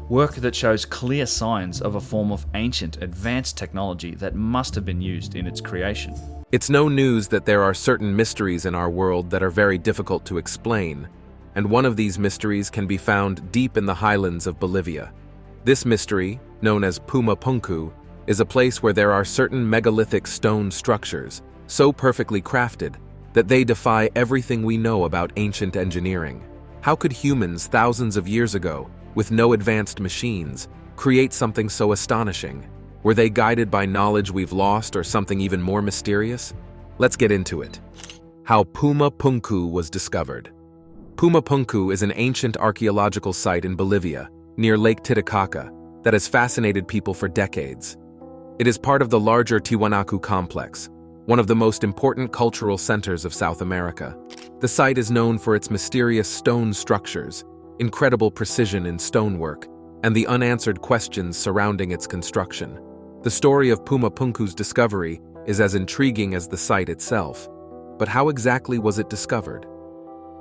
work that shows clear signs of a form of ancient, advanced technology that must have been used in its creation. It's no news that there are certain mysteries in our world that are very difficult to explain, and one of these mysteries can be found deep in the highlands of Bolivia. This mystery, known as Puma Punku, is a place where there are certain megalithic stone structures, so perfectly crafted that they defy everything we know about ancient engineering. How could humans thousands of years ago, with no advanced machines, create something so astonishing? Were they guided by knowledge we've lost or something even more mysterious? Let's get into it. How Puma Punku was discovered. Puma Punku is an ancient archaeological site in Bolivia, near Lake Titicaca, that has fascinated people for decades. It is part of the larger Tiwanaku complex, one of the most important cultural centers of South America. The site is known for its mysterious stone structures, incredible precision in stonework, and the unanswered questions surrounding its construction. The story of Puma Punku's discovery is as intriguing as the site itself. But how exactly was it discovered?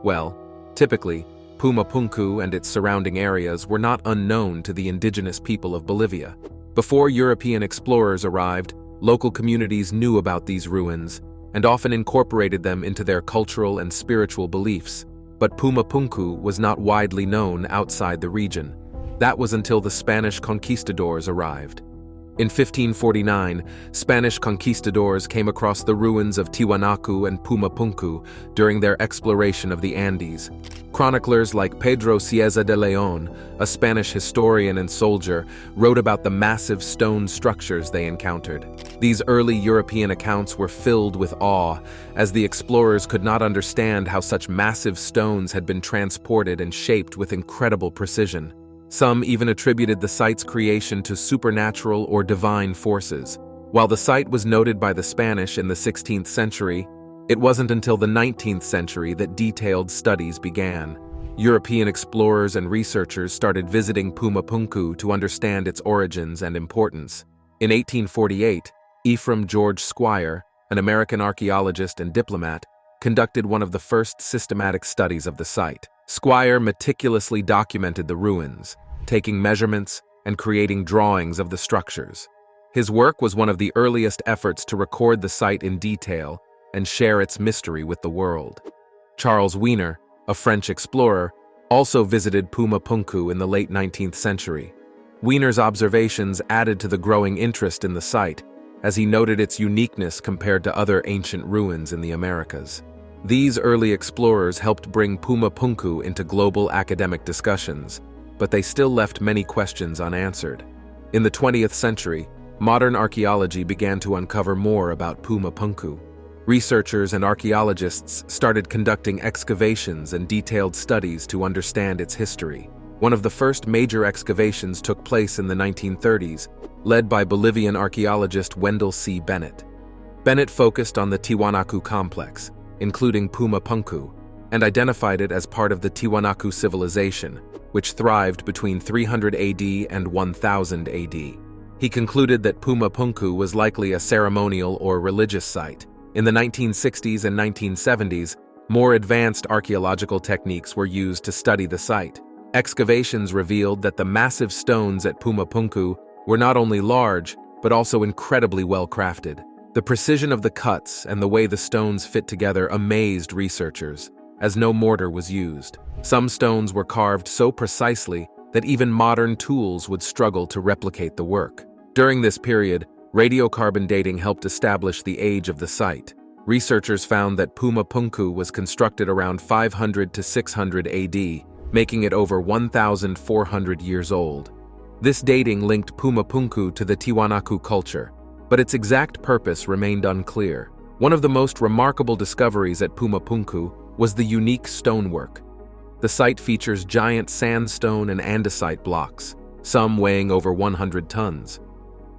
Well, typically, Puma Punku and its surrounding areas were not unknown to the indigenous people of Bolivia. Before European explorers arrived, local communities knew about these ruins and often incorporated them into their cultural and spiritual beliefs. But Puma Punku was not widely known outside the region. That was until the Spanish conquistadors arrived. In 1549, Spanish conquistadors came across the ruins of Tiwanaku and Puma Punku during their exploration of the Andes. Chroniclers like Pedro Cieza de León, a Spanish historian and soldier, wrote about the massive stone structures they encountered. These early European accounts were filled with awe, as the explorers could not understand how such massive stones had been transported and shaped with incredible precision. Some even attributed the site's creation to supernatural or divine forces. While the site was noted by the Spanish in the 16th century, it wasn't until the 19th century that detailed studies began. European explorers and researchers started visiting Puma Punku to understand its origins and importance. In 1848, Ephraim George Squire, an American archaeologist and diplomat, conducted one of the first systematic studies of the site. Squire meticulously documented the ruins, taking measurements and creating drawings of the structures. His work was one of the earliest efforts to record the site in detail and share its mystery with the world. Charles Wiener, a French explorer, also visited Puma Punku in the late 19th century. Wiener's observations added to the growing interest in the site, as he noted its uniqueness compared to other ancient ruins in the Americas. These early explorers helped bring Puma Punku into global academic discussions, but they still left many questions unanswered. In the 20th century, modern archaeology began to uncover more about Puma Punku. Researchers and archaeologists started conducting excavations and detailed studies to understand its history. One of the first major excavations took place in the 1930s, led by Bolivian archaeologist Wendell C. Bennett. Bennett focused on the Tiwanaku complex, including Puma Punku, and identified it as part of the Tiwanaku civilization, which thrived between 300 AD and 1000 AD. He concluded that Puma Punku was likely a ceremonial or religious site. In the 1960s and 1970s, more advanced archaeological techniques were used to study the site. Excavations revealed that the massive stones at Puma Punku were not only large, but also incredibly well crafted. The precision of the cuts and the way the stones fit together amazed researchers, as no mortar was used. Some stones were carved so precisely that even modern tools would struggle to replicate the work. During this period, radiocarbon dating helped establish the age of the site. Researchers found that Puma Punku was constructed around 500 to 600 AD, making it over 1,400 years old. This dating linked Puma Punku to the Tiwanaku culture, but its exact purpose remained unclear. One of the most remarkable discoveries at Puma Punku was the unique stonework. The site features giant sandstone and andesite blocks, some weighing over 100 tons.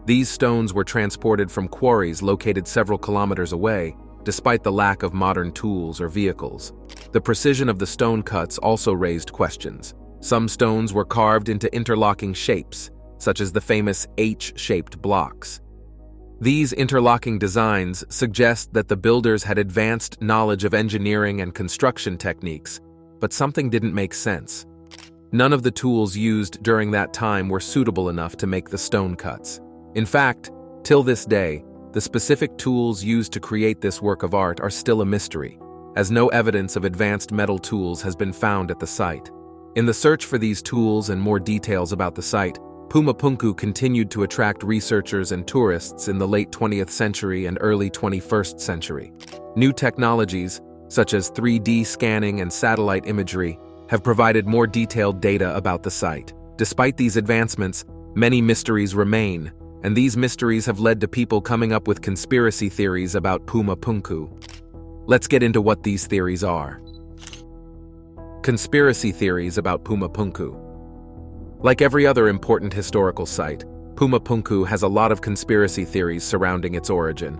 These stones were transported from quarries located several kilometers away, despite the lack of modern tools or vehicles. The precision of the stone cuts also raised questions. Some stones were carved into interlocking shapes, such as the famous H-shaped blocks. These interlocking designs suggest that the builders had advanced knowledge of engineering and construction techniques, but something didn't make sense. None of the tools used during that time were suitable enough to make the stone cuts. In fact, till this day, the specific tools used to create this work of art are still a mystery, as no evidence of advanced metal tools has been found at the site. In the search for these tools and more details about the site, Pumapunku continued to attract researchers and tourists in the late 20th century and early 21st century. New technologies, such as 3D scanning and satellite imagery, have provided more detailed data about the site. Despite these advancements, many mysteries remain, and these mysteries have led to people coming up with conspiracy theories about Pumapunku. Let's get into what these theories are. Conspiracy theories about Pumapunku. Like every other important historical site, Pumapunku has a lot of conspiracy theories surrounding its origin.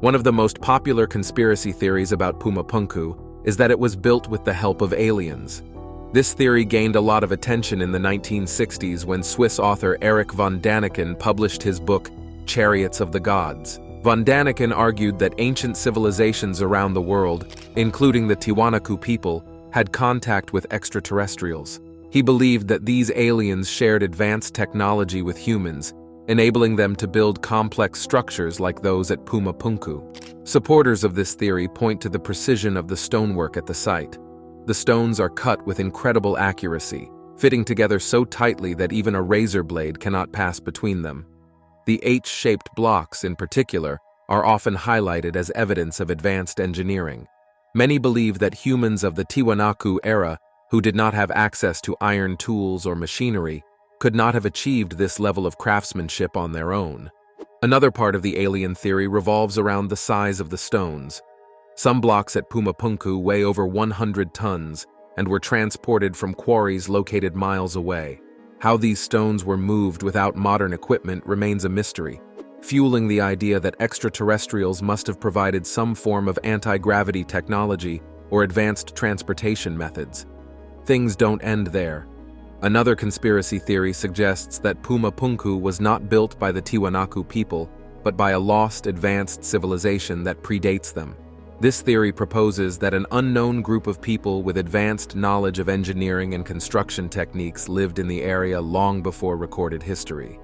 One of the most popular conspiracy theories about Pumapunku is that it was built with the help of aliens. This theory gained a lot of attention in the 1960s when Swiss author Erich von Däniken published his book, Chariots of the Gods. Von Däniken argued that ancient civilizations around the world, including the Tiwanaku people, had contact with extraterrestrials. He believed that these aliens shared advanced technology with humans, enabling them to build complex structures like those at Pumapunku. Supporters of this theory point to the precision of the stonework at the site. The stones are cut with incredible accuracy, fitting together so tightly that even a razor blade cannot pass between them. The H-shaped blocks, in particular, are often highlighted as evidence of advanced engineering. Many believe that humans of the Tiwanaku era, who did not have access to iron tools or machinery, could not have achieved this level of craftsmanship on their own. Another part of the alien theory revolves around the size of the stones. Some blocks at Pumapunku weigh over 100 tons and were transported from quarries located miles away. How these stones were moved without modern equipment remains a mystery, fueling the idea that extraterrestrials must have provided some form of anti-gravity technology or advanced transportation methods. Things don't end there. Another conspiracy theory suggests that Pumapunku was not built by the Tiwanaku people, but by a lost, advanced civilization that predates them. This theory proposes that an unknown group of people with advanced knowledge of engineering and construction techniques lived in the area long before recorded history.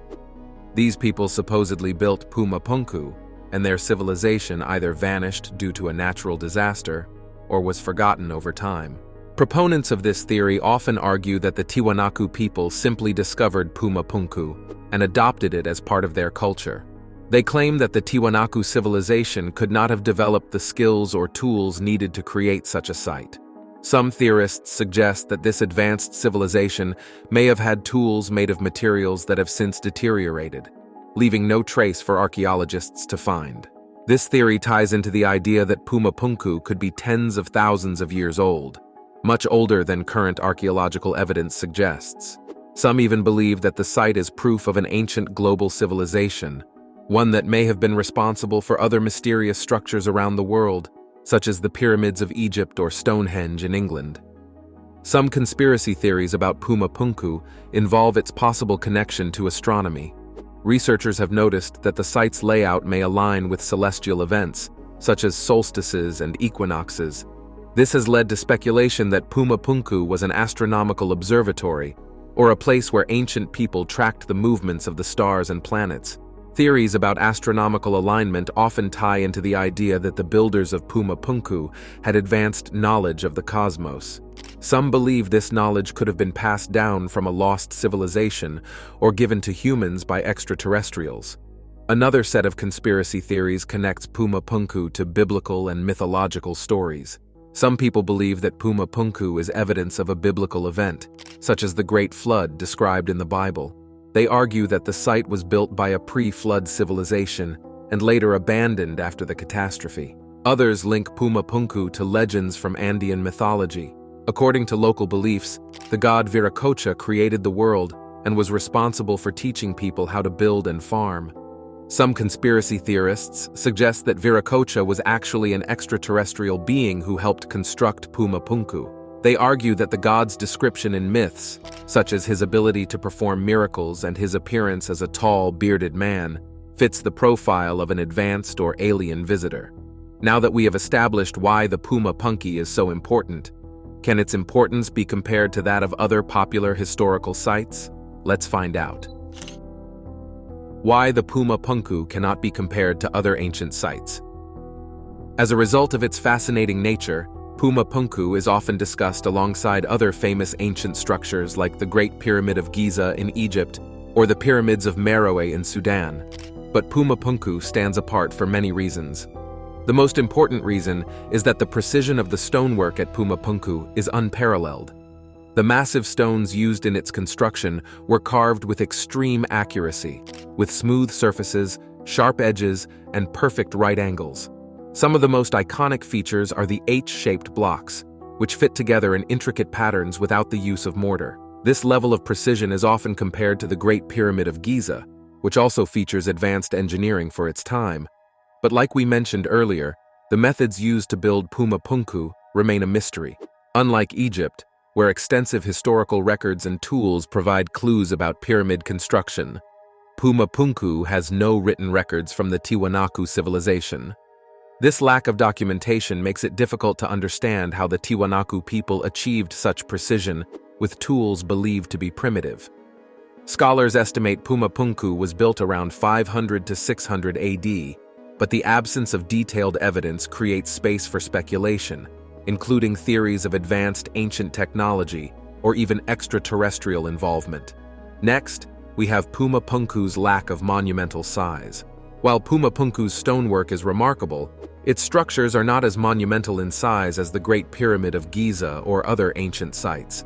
These people supposedly built Pumapunku, and their civilization either vanished due to a natural disaster or was forgotten over time. Proponents of this theory often argue that the Tiwanaku people simply discovered Pumapunku and adopted it as part of their culture. They claim that the Tiwanaku civilization could not have developed the skills or tools needed to create such a site. Some theorists suggest that this advanced civilization may have had tools made of materials that have since deteriorated, leaving no trace for archaeologists to find. This theory ties into the idea that Pumapunku could be tens of thousands of years old, much older than current archaeological evidence suggests. Some even believe that the site is proof of an ancient global civilization, one that may have been responsible for other mysterious structures around the world, such as the pyramids of Egypt or Stonehenge in England. Some conspiracy theories about Pumapunku involve its possible connection to astronomy. Researchers have noticed that the site's layout may align with celestial events, such as solstices and equinoxes. This has led to speculation that Pumapunku was an astronomical observatory, or a place where ancient people tracked the movements of the stars and planets. Theories about astronomical alignment often tie into the idea that the builders of Pumapunku had advanced knowledge of the cosmos. Some believe this knowledge could have been passed down from a lost civilization or given to humans by extraterrestrials. Another set of conspiracy theories connects Pumapunku to biblical and mythological stories. Some people believe that Pumapunku is evidence of a biblical event, such as the Great Flood described in the Bible. They argue that the site was built by a pre-flood civilization and later abandoned after the catastrophe. Others link Pumapunku to legends from Andean mythology. According to local beliefs, the god Viracocha created the world and was responsible for teaching people how to build and farm. Some conspiracy theorists suggest that Viracocha was actually an extraterrestrial being who helped construct Pumapunku. They argue that the god's description in myths, such as his ability to perform miracles and his appearance as a tall, bearded man, fits the profile of an advanced or alien visitor. Now that we have established why the Pumapunku is so important, Can its importance be compared to that of other popular historical sites? Let's find out. Why the Puma Punku cannot be compared to other ancient sites. As a result of its fascinating nature, Puma Punku is often discussed alongside other famous ancient structures like the Great Pyramid of Giza in Egypt or the Pyramids of Meroe in Sudan. But Puma Punku stands apart for many reasons. The most important reason is that the precision of the stonework at Puma Punku is unparalleled. The massive stones used in its construction were carved with extreme accuracy, with smooth surfaces, sharp edges, and perfect right angles. Some of the most iconic features are the H-shaped blocks, which fit together in intricate patterns without the use of mortar. This level of precision is often compared to the Great Pyramid of Giza, which also features advanced engineering for its time. But like we mentioned earlier, the methods used to build Puma Punku remain a mystery. Unlike Egypt, where extensive historical records and tools provide clues about pyramid construction, Puma Punku has no written records from the Tiwanaku civilization. This lack of documentation makes it difficult to understand how the Tiwanaku people achieved such precision with tools believed to be primitive. Scholars estimate Puma Punku was built around 500 to 600 AD, but the absence of detailed evidence creates space for speculation, including theories of advanced ancient technology or even extraterrestrial involvement. Next, we have Puma Punku's lack of monumental size. While Puma Punku's stonework is remarkable, its structures are not as monumental in size as the Great Pyramid of Giza or other ancient sites.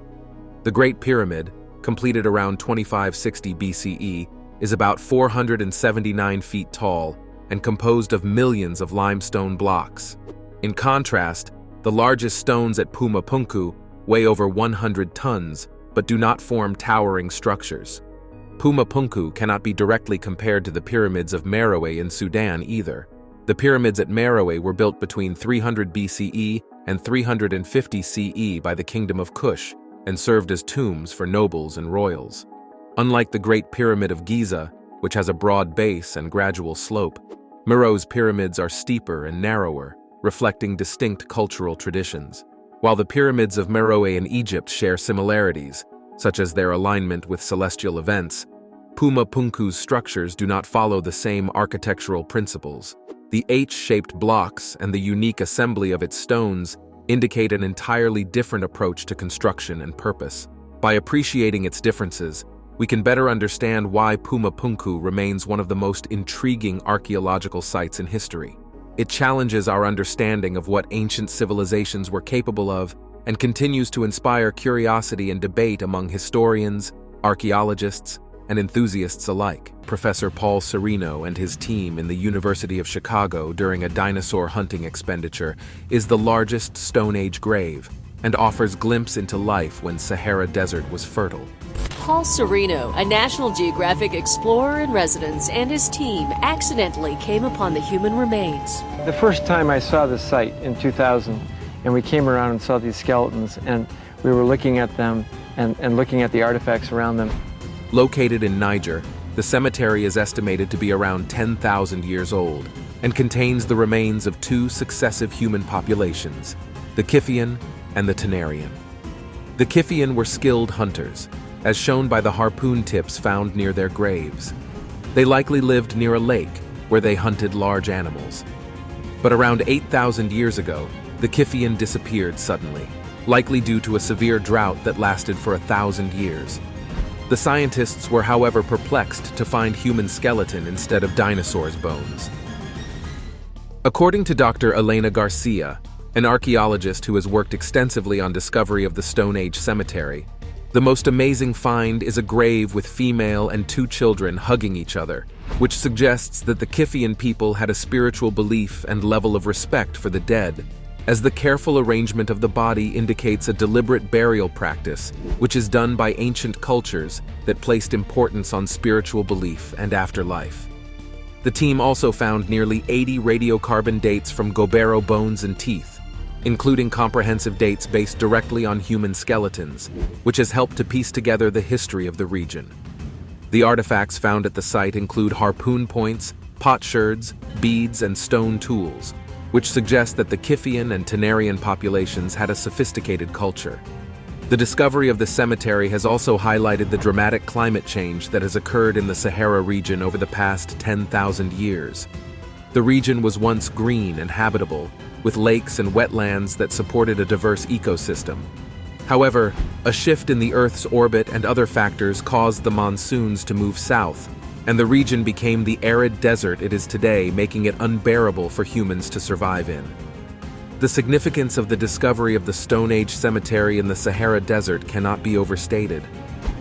The Great Pyramid, completed around 2560 BCE, is about 479 feet tall and composed of millions of limestone blocks. In contrast, the largest stones at Puma Punku weigh over 100 tons but do not form towering structures. Puma Punku cannot be directly compared to the pyramids of Meroe in Sudan either. The pyramids at Meroe were built between 300 BCE and 350 CE by the Kingdom of Kush and served as tombs for nobles and royals. Unlike the Great Pyramid of Giza, which has a broad base and gradual slope, Meroe's pyramids are steeper and narrower, reflecting distinct cultural traditions. While the pyramids of Meroe in Egypt share similarities, such as their alignment with celestial events, Puma Punku's structures do not follow the same architectural principles. The H-shaped blocks and the unique assembly of its stones indicate an entirely different approach to construction and purpose. By appreciating its differences, we can better understand why Puma Punku remains one of the most intriguing archaeological sites in history. It challenges our understanding of what ancient civilizations were capable of and continues to inspire curiosity and debate among historians, archaeologists, and enthusiasts alike. Professor Paul Sereno and his team in the University of Chicago during a dinosaur hunting expenditure is the largest Stone Age grave and offers glimpse into life when Sahara Desert was fertile. Paul Sereno, a National Geographic explorer in residence, and his team accidentally came upon the human remains. The first time I saw the site in 2000, and we came around and saw these skeletons, and we were looking at them and looking at the artifacts around them. Located in Niger, the cemetery is estimated to be around 10,000 years old and contains the remains of two successive human populations, the Kiphian and the Tenarian. The Kiphian were skilled hunters, as shown by the harpoon tips found near their graves. They likely lived near a lake where they hunted large animals. But around 8,000 years ago, the Kiphian disappeared suddenly, likely due to a severe drought that lasted for 1,000 years. The scientists were, however, perplexed to find human skeleton instead of dinosaurs' bones. According to Dr. Elena Garcia, an archaeologist who has worked extensively on discovery of the Stone Age cemetery, the most amazing find is a grave with female and two children hugging each other, which suggests that the Kiphian people had a spiritual belief and level of respect for the dead, as the careful arrangement of the body indicates a deliberate burial practice, which is done by ancient cultures that placed importance on spiritual belief and afterlife. The team also found nearly 80 radiocarbon dates from Gobero bones and teeth, including comprehensive dates based directly on human skeletons, which has helped to piece together the history of the region. The artifacts found at the site include harpoon points, potsherds, beads, and stone tools, which suggests that the Kiphian and Tenarian populations had a sophisticated culture. The discovery of the cemetery has also highlighted the dramatic climate change that has occurred in the Sahara region over the past 10,000 years. The region was once green and habitable, with lakes and wetlands that supported a diverse ecosystem. However, a shift in the Earth's orbit and other factors caused the monsoons to move south, and the region became the arid desert it is today, making it unbearable for humans to survive in. The significance of the discovery of the Stone Age cemetery in the Sahara Desert cannot be overstated.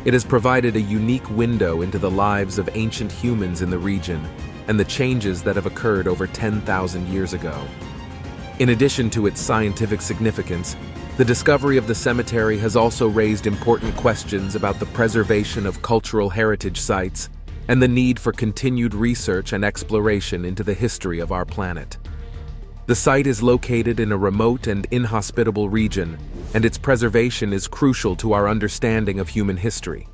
It has provided a unique window into the lives of ancient humans in the region and the changes that have occurred over 10,000 years ago. In addition to its scientific significance, the discovery of the cemetery has also raised important questions about the preservation of cultural heritage sites and the need for continued research and exploration into the history of our planet. The site is located in a remote and inhospitable region, and its preservation is crucial to our understanding of human history.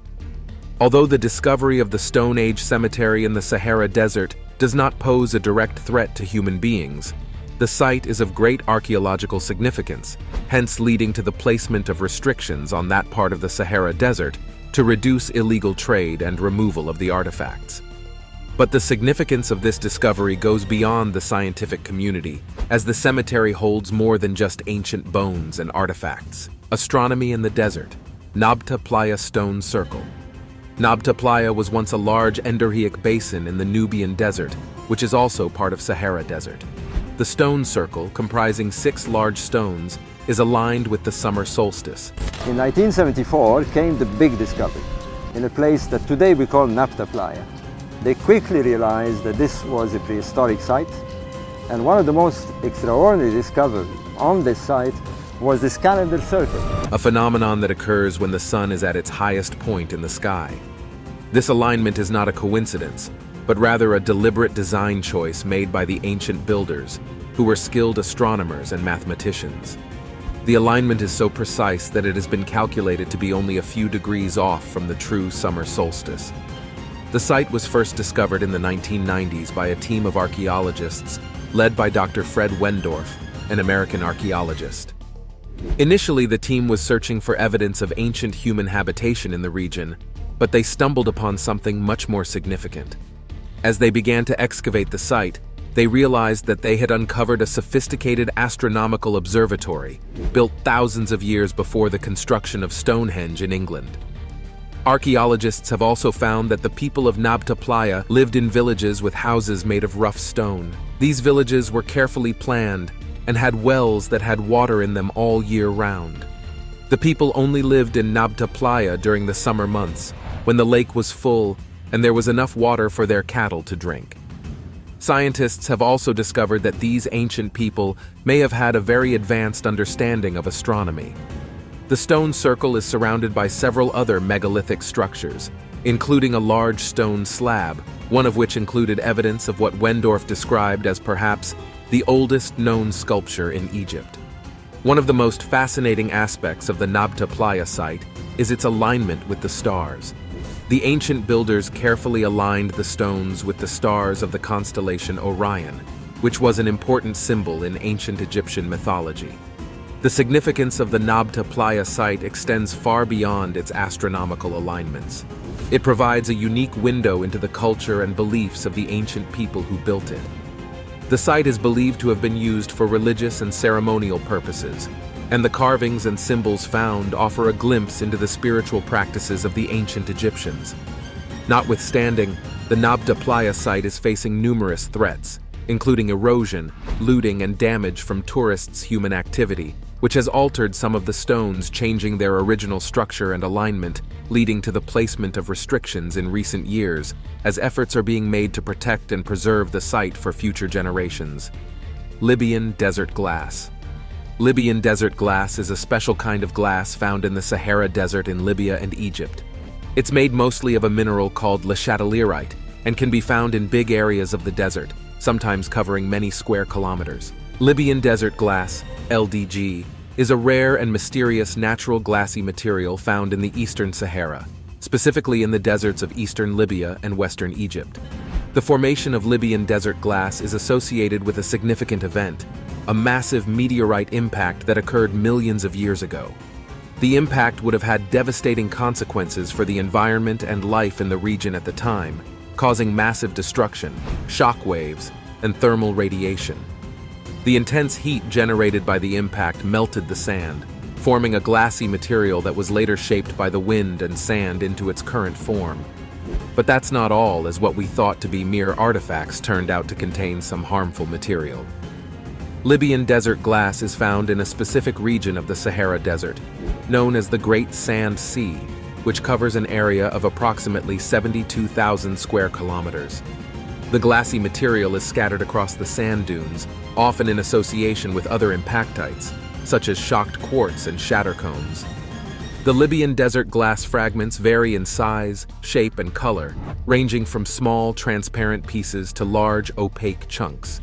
Although the discovery of the Stone Age cemetery in the Sahara Desert does not pose a direct threat to human beings, the site is of great archaeological significance, hence leading to the placement of restrictions on that part of the Sahara Desert to reduce illegal trade and removal of the artifacts. But the significance of this discovery goes beyond the scientific community, as the cemetery holds more than just ancient bones and artifacts. Astronomy in the desert. Nabta Playa Stone Circle. Nabta Playa was once a large endorheic basin in the Nubian Desert, which is also part of Sahara Desert. The stone circle, comprising 6 large stones, is aligned with the summer solstice. In 1974 came the big discovery, in a place that today we call Nabta Playa. They quickly realized that this was a prehistoric site, and one of the most extraordinary discoveries on this site was this calendar circle. A phenomenon that occurs when the sun is at its highest point in the sky. This alignment is not a coincidence, but rather a deliberate design choice made by the ancient builders, who were skilled astronomers and mathematicians. The alignment is so precise that it has been calculated to be only a few degrees off from the true summer solstice. The site was first discovered in the 1990s by a team of archaeologists led by Dr. Fred Wendorf, an American archaeologist. Initially, the team was searching for evidence of ancient human habitation in the region, but they stumbled upon something much more significant. As they began to excavate the site, they realized that they had uncovered a sophisticated astronomical observatory, built thousands of years before the construction of Stonehenge in England. Archaeologists have also found that the people of Nabta Playa lived in villages with houses made of rough stone. These villages were carefully planned and had wells that had water in them all year round. The people only lived in Nabta Playa during the summer months, when the lake was full and there was enough water for their cattle to drink. Scientists have also discovered that these ancient people may have had a very advanced understanding of astronomy. The stone circle is surrounded by several other megalithic structures, including a large stone slab, one of which included evidence of what Wendorf described as perhaps the oldest known sculpture in Egypt. One of the most fascinating aspects of the Nabta Playa site is its alignment with the stars. The ancient builders carefully aligned the stones with the stars of the constellation Orion, which was an important symbol in ancient Egyptian mythology. The significance of the Nabta Playa site extends far beyond its astronomical alignments. It provides a unique window into the culture and beliefs of the ancient people who built it. The site is believed to have been used for religious and ceremonial purposes, and the carvings and symbols found offer a glimpse into the spiritual practices of the ancient Egyptians. Notwithstanding, the Nabta Playa site is facing numerous threats, including erosion, looting, and damage from tourists' human activity, which has altered some of the stones, changing their original structure and alignment, leading to the placement of restrictions in recent years, as efforts are being made to protect and preserve the site for future generations. Libyan Desert Glass. Libyan desert glass is a special kind of glass found in the Sahara Desert in Libya and Egypt. It's made mostly of a mineral called le chatelierite and can be found in big areas of the desert, sometimes covering many square kilometers. Libyan desert glass, LDG, is a rare and mysterious natural glassy material found in the eastern Sahara, specifically in the deserts of eastern Libya and western Egypt. The formation of Libyan desert glass is associated with a significant event, a massive meteorite impact that occurred millions of years ago. The impact would have had devastating consequences for the environment and life in the region at the time, causing massive destruction, shock waves, and thermal radiation. The intense heat generated by the impact melted the sand, forming a glassy material that was later shaped by the wind and sand into its current form. But that's not all, as what we thought to be mere artifacts turned out to contain some harmful material. Libyan desert glass is found in a specific region of the Sahara Desert, known as the Great Sand Sea, which covers an area of approximately 72,000 square kilometers. The glassy material is scattered across the sand dunes, often in association with other impactites, such as shocked quartz and shatter cones. The Libyan desert glass fragments vary in size, shape, and color, ranging from small, transparent pieces to large, opaque chunks.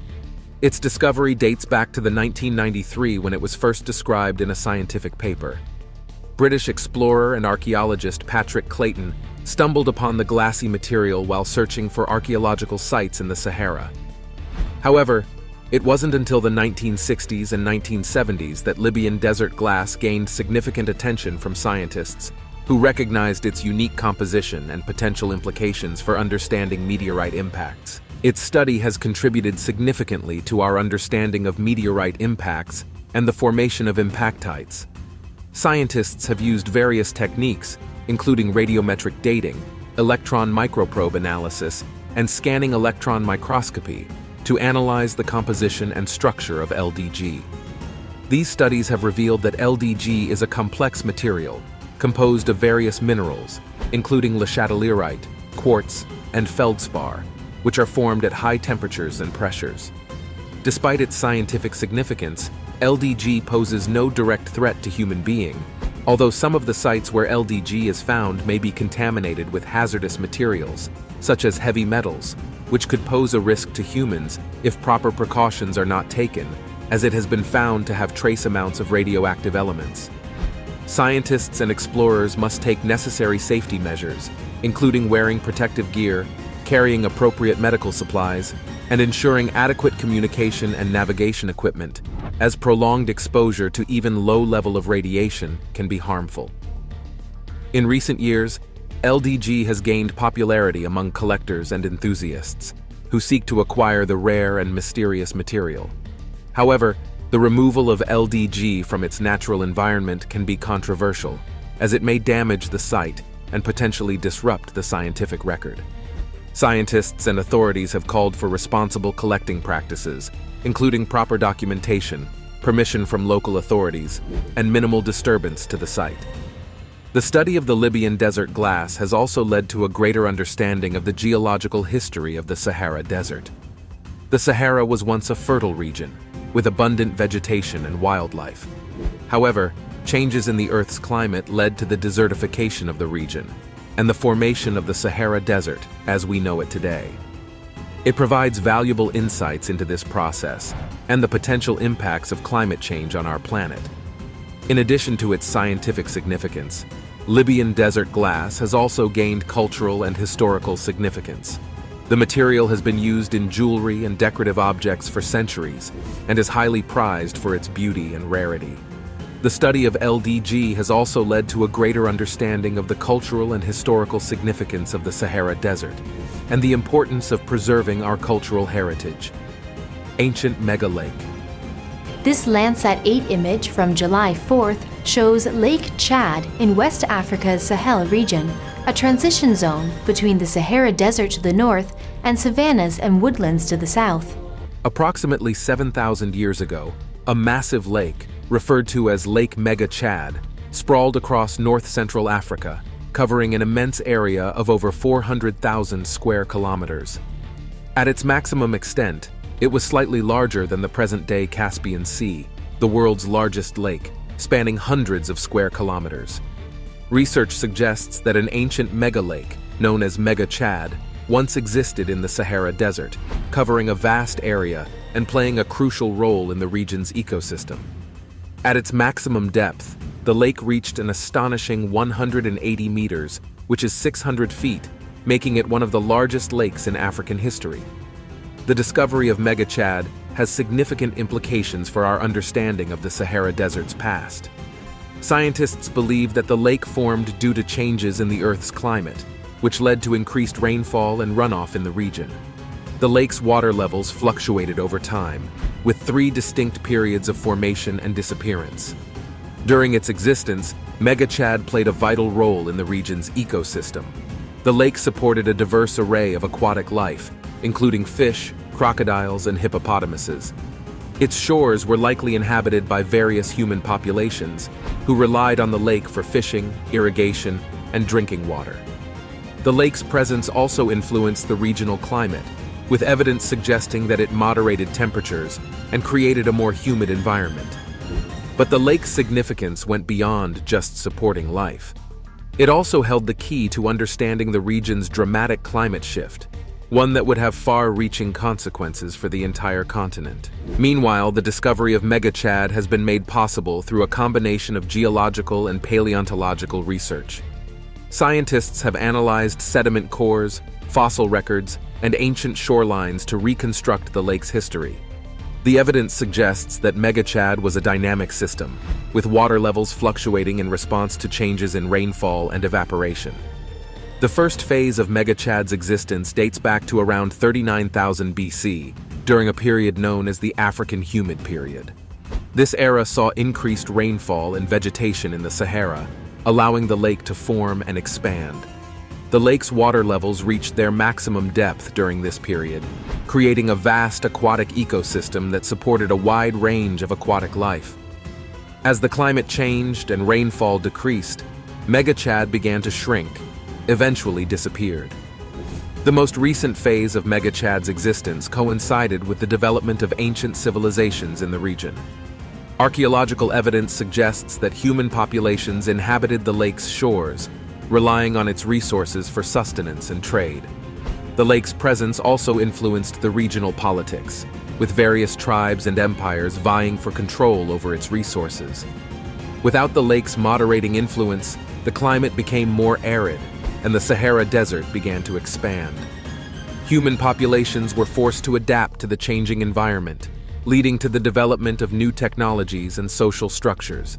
Its discovery dates back to the 1993 when it was first described in a scientific paper. British explorer and archaeologist Patrick Clayton stumbled upon the glassy material while searching for archaeological sites in the Sahara. However, it wasn't until the 1960s and 1970s that Libyan desert glass gained significant attention from scientists who recognized its unique composition and potential implications for understanding meteorite impacts. Its study has contributed significantly to our understanding of meteorite impacts and the formation of impactites. Scientists have used various techniques, including radiometric dating, electron microprobe analysis, and scanning electron microscopy, to analyze the composition and structure of LDG. These studies have revealed that LDG is a complex material, composed of various minerals, including Le Chatelierite, quartz, and feldspar, which are formed at high temperatures and pressures. Despite its scientific significance, LDG poses no direct threat to human being, although some of the sites where LDG is found may be contaminated with hazardous materials, such as heavy metals, which could pose a risk to humans if proper precautions are not taken, as it has been found to have trace amounts of radioactive elements. Scientists and explorers must take necessary safety measures, including wearing protective gear, carrying appropriate medical supplies, and ensuring adequate communication and navigation equipment, as prolonged exposure to even low level of radiation can be harmful. In recent years, LDG has gained popularity among collectors and enthusiasts who seek to acquire the rare and mysterious material. However, the removal of LDG from its natural environment can be controversial, as it may damage the site and potentially disrupt the scientific record. Scientists and authorities have called for responsible collecting practices, including proper documentation, permission from local authorities, and minimal disturbance to the site. The study of the Libyan desert glass has also led to a greater understanding of the geological history of the Sahara Desert. The Sahara was once a fertile region, with abundant vegetation and wildlife. However, changes in the Earth's climate led to the desertification of the region, and the formation of the Sahara Desert as we know it today. It provides valuable insights into this process and the potential impacts of climate change on our planet. In addition to its scientific significance, Libyan desert glass has also gained cultural and historical significance. The material has been used in jewelry and decorative objects for centuries and is highly prized for its beauty and rarity. The study of LDG has also led to a greater understanding of the cultural and historical significance of the Sahara Desert and the importance of preserving our cultural heritage. Ancient Mega Lake. This Landsat 8 image from July 4th shows Lake Chad in West Africa's Sahel region, a transition zone between the Sahara Desert to the north and savannas and woodlands to the south. Approximately 7,000 years ago, a massive lake, referred to as Lake Mega Chad, sprawled across north-central Africa, covering an immense area of over 400,000 square kilometers. At its maximum extent, it was slightly larger than the present-day Caspian Sea, the world's largest lake, spanning hundreds of square kilometers. Research suggests that an ancient megalake, known as Mega Chad, once existed in the Sahara Desert, covering a vast area and playing a crucial role in the region's ecosystem. At its maximum depth, the lake reached an astonishing 180 meters, which is 600 feet, making it one of the largest lakes in African history. The discovery of Mega Chad has significant implications for our understanding of the Sahara Desert's past. Scientists believe that the lake formed due to changes in the Earth's climate, which led to increased rainfall and runoff in the region. The lake's water levels fluctuated over time, with 3 distinct periods of formation and disappearance. During its existence, Megachad played a vital role in the region's ecosystem. The lake supported a diverse array of aquatic life, including fish, crocodiles, and hippopotamuses. Its shores were likely inhabited by various human populations who relied on the lake for fishing, irrigation, and drinking water. The lake's presence also influenced the regional climate, with evidence suggesting that it moderated temperatures and created a more humid environment. But the lake's significance went beyond just supporting life. It also held the key to understanding the region's dramatic climate shift, one that would have far-reaching consequences for the entire continent. Meanwhile, the discovery of Megachad has been made possible through a combination of geological and paleontological research. Scientists have analyzed sediment cores, fossil records, and ancient shorelines to reconstruct the lake's history. The evidence suggests that Megachad was a dynamic system, with water levels fluctuating in response to changes in rainfall and evaporation. The first phase of Megachad's existence dates back to around 39,000 BC, during a period known as the African Humid Period. This era saw increased rainfall and vegetation in the Sahara, allowing the lake to form and expand. The lake's water levels reached their maximum depth during this period, creating a vast aquatic ecosystem that supported a wide range of aquatic life. As the climate changed and rainfall decreased, Megachad began to shrink, eventually disappeared. The most recent phase of Megachad's existence coincided with the development of ancient civilizations in the region. Archaeological evidence suggests that human populations inhabited the lake's shores, relying on its resources for sustenance and trade. The lake's presence also influenced the regional politics, with various tribes and empires vying for control over its resources. Without the lake's moderating influence, the climate became more arid, and the Sahara Desert began to expand. Human populations were forced to adapt to the changing environment, leading to the development of new technologies and social structures.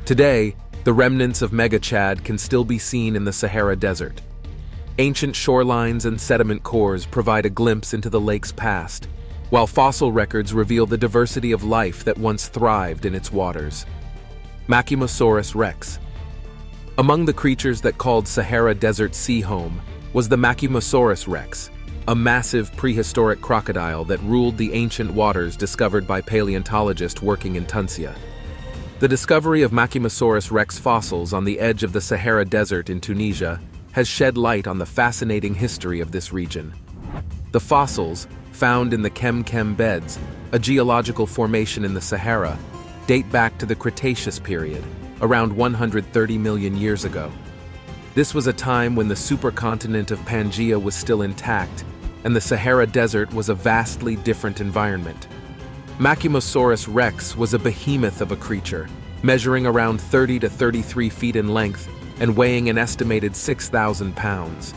Today, the remnants of Megachad can still be seen in the Sahara Desert. Ancient shorelines and sediment cores provide a glimpse into the lake's past, while fossil records reveal the diversity of life that once thrived in its waters. Machimosaurus Rex. Among the creatures that called Sahara Desert sea home was the Machimosaurus Rex, a massive prehistoric crocodile that ruled the ancient waters discovered by paleontologists working in Tunisia. The discovery of Machimosaurus Rex fossils on the edge of the Sahara Desert in Tunisia has shed light on the fascinating history of this region. The fossils, found in the Kem beds, a geological formation in the Sahara, date back to the Cretaceous period, around 130 million years ago. This was a time when the supercontinent of Pangaea was still intact, and the Sahara Desert was a vastly different environment. Machimosaurus Rex was a behemoth of a creature, measuring around 30 to 33 feet in length and weighing an estimated 6,000 pounds.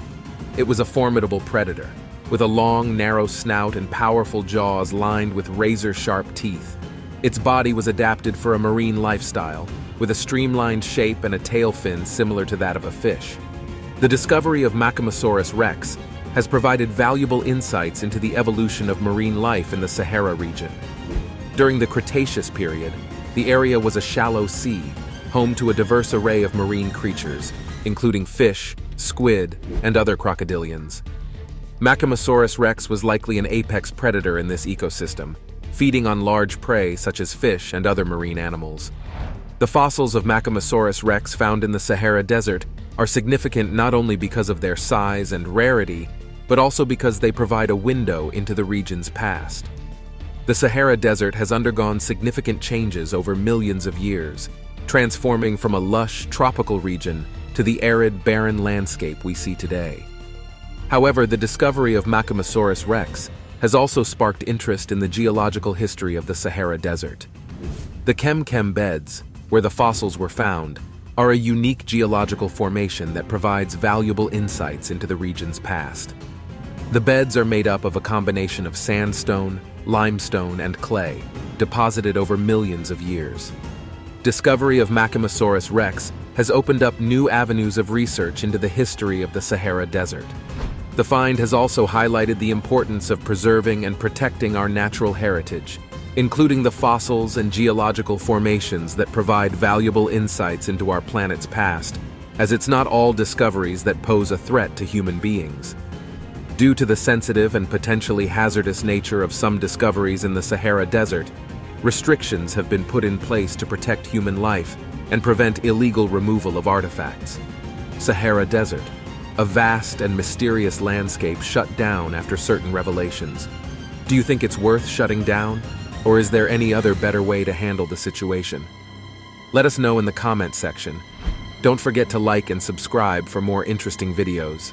It was a formidable predator, with a long, narrow snout and powerful jaws lined with razor-sharp teeth. Its body was adapted for a marine lifestyle, with a streamlined shape and a tail fin similar to that of a fish. The discovery of Machimosaurus Rex has provided valuable insights into the evolution of marine life in the Sahara region. During the Cretaceous period, the area was a shallow sea, home to a diverse array of marine creatures, including fish, squid, and other crocodilians. Machimosaurus Rex was likely an apex predator in this ecosystem, feeding on large prey such as fish and other marine animals. The fossils of Machimosaurus Rex found in the Sahara Desert are significant not only because of their size and rarity, but also because they provide a window into the region's past. The Sahara Desert has undergone significant changes over millions of years, transforming from a lush, tropical region to the arid, barren landscape we see today. However, the discovery of Machimosaurus Rex has also sparked interest in the geological history of the Sahara Desert. The Kem beds, where the fossils were found, are a unique geological formation that provides valuable insights into the region's past. The beds are made up of a combination of sandstone, limestone, and clay, deposited over millions of years. Discovery of Machimosaurus Rex has opened up new avenues of research into the history of the Sahara Desert. The find has also highlighted the importance of preserving and protecting our natural heritage, including the fossils and geological formations that provide valuable insights into our planet's past, as it's not all discoveries that pose a threat to human beings. Due to the sensitive and potentially hazardous nature of some discoveries in the Sahara Desert, restrictions have been put in place to protect human life and prevent illegal removal of artifacts. Sahara Desert, a vast and mysterious landscape shut down after certain revelations. Do you think it's worth shutting down? Or is there any other better way to handle the situation? Let us know in the comment section. Don't forget to like and subscribe for more interesting videos.